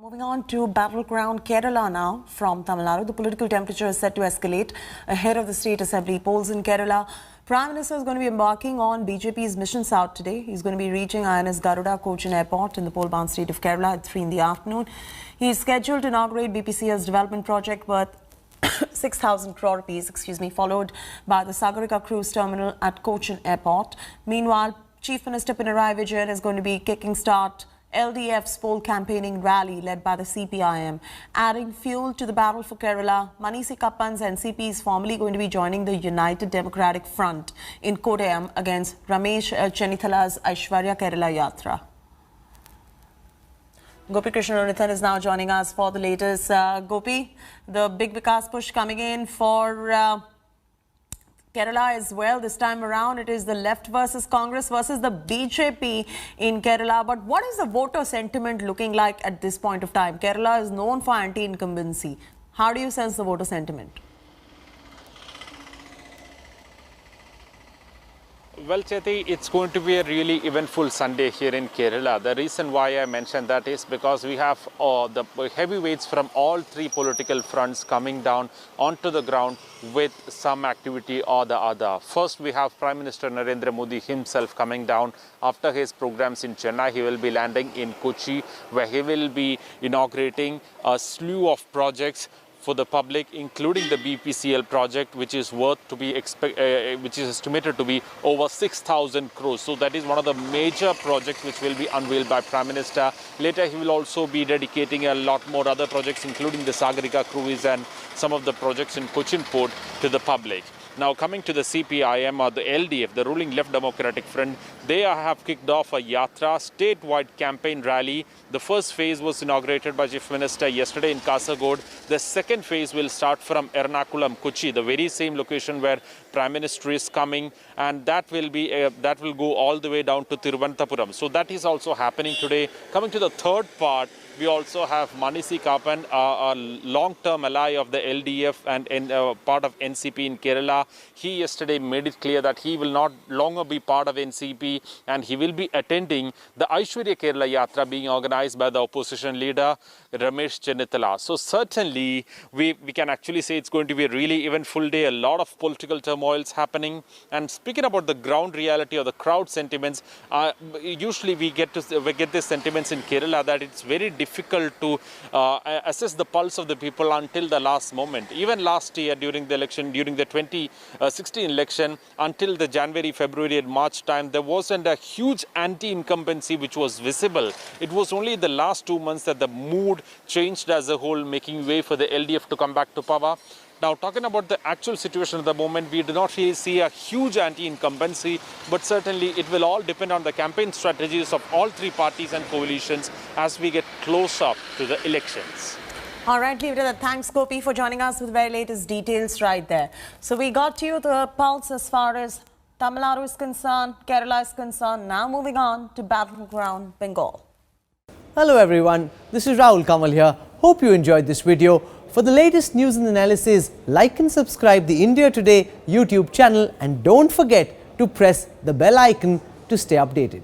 Moving on to battleground Kerala now from Tamil Nadu. The political temperature is set to escalate ahead of the state assembly polls in Kerala. Prime Minister is going to be embarking on BJP's mission south today. He's going to be reaching INS Garuda Cochin Airport in the poll-bound state of Kerala at 3 in the afternoon. He is scheduled to inaugurate BPCL's development project worth 6,000 crore rupees, followed by the Sagarika cruise terminal at Cochin Airport. Meanwhile, Chief Minister Pinarayi Vijayan is going to be kicking start LDF's poll campaigning rally led by the CPIM. Adding fuel to the battle for Kerala, Manisi Kappan's NCP is formally going to be joining the United Democratic Front in Kottayam against Ramesh Chennithala's Aishwarya Kerala Yatra. Gopi Krishnanathan is now joining us for the latest. Gopi, the big Vikas push coming in for Kerala as well. This time around, it is the left versus Congress versus the BJP in Kerala. But what is the voter sentiment looking like at this point of time? Kerala is known for anti-incumbency. How do you sense the voter sentiment? Well, Cheti, it's going to be a really eventful Sunday here in Kerala. The reason why I mentioned that is because we have the heavyweights from all three political fronts coming down onto the ground with some activity or the other. First, we have Prime Minister Narendra Modi himself coming down. After his programs in Chennai, he will be landing in Kochi, where he will be inaugurating a slew of projects for the public, including the BPCL project, which is which is estimated to be over 6,000 crores. So that is one of the major projects which will be unveiled by Prime Minister. Later, he will also be dedicating a lot more other projects, including the Sagarika cruise and some of the projects in Cochin Port, to the public. Now, coming to the CPIM or the LDF, the ruling Left Democratic Front, they have kicked off a Yatra statewide campaign rally. The first phase was inaugurated by Chief Minister yesterday in Kasaragod. The second phase will start from Ernakulam, Kochi, the very same location where Prime Minister is coming, and that will go all the way down to Thiruvananthapuram. So that is also happening today. Coming to the third part, we also have Manisi Kappan, a long-term ally of the LDF and part of NCP in Kerala. He yesterday made it clear that he will not longer be part of NCP and he will be attending the Aishwarya Kerala Yatra being organized by the opposition leader Ramesh Chennithala. So certainly we can actually say it's going to be a really eventful day. A lot of political turmoil is happening. And speaking about the ground reality or the crowd sentiments, usually we get these sentiments in Kerala that it's very difficult to assess the pulse of the people until the last moment. Even last year during the election, during the 2016 election, until the January, February and March time, there wasn't a huge anti-incumbency which was visible. It was only the last 2 months that the mood changed as a whole, making way for the LDF to come back to power. Now, talking about the actual situation at the moment, we do not really see a huge anti-incumbency, but certainly it will all depend on the campaign strategies of all three parties and coalitions as we get close up to the elections. All right, leave it at that. Thanks, Gopi, for joining us with the very latest details right there. So we got you the pulse as far as Tamil Nadu is concerned, Kerala is concerned. Now moving on to battleground Bengal. Hello everyone, this is Rahul Kamal here. Hope you enjoyed this video. For the latest news and analysis, like and subscribe the India Today YouTube channel and don't forget to press the bell icon to stay updated.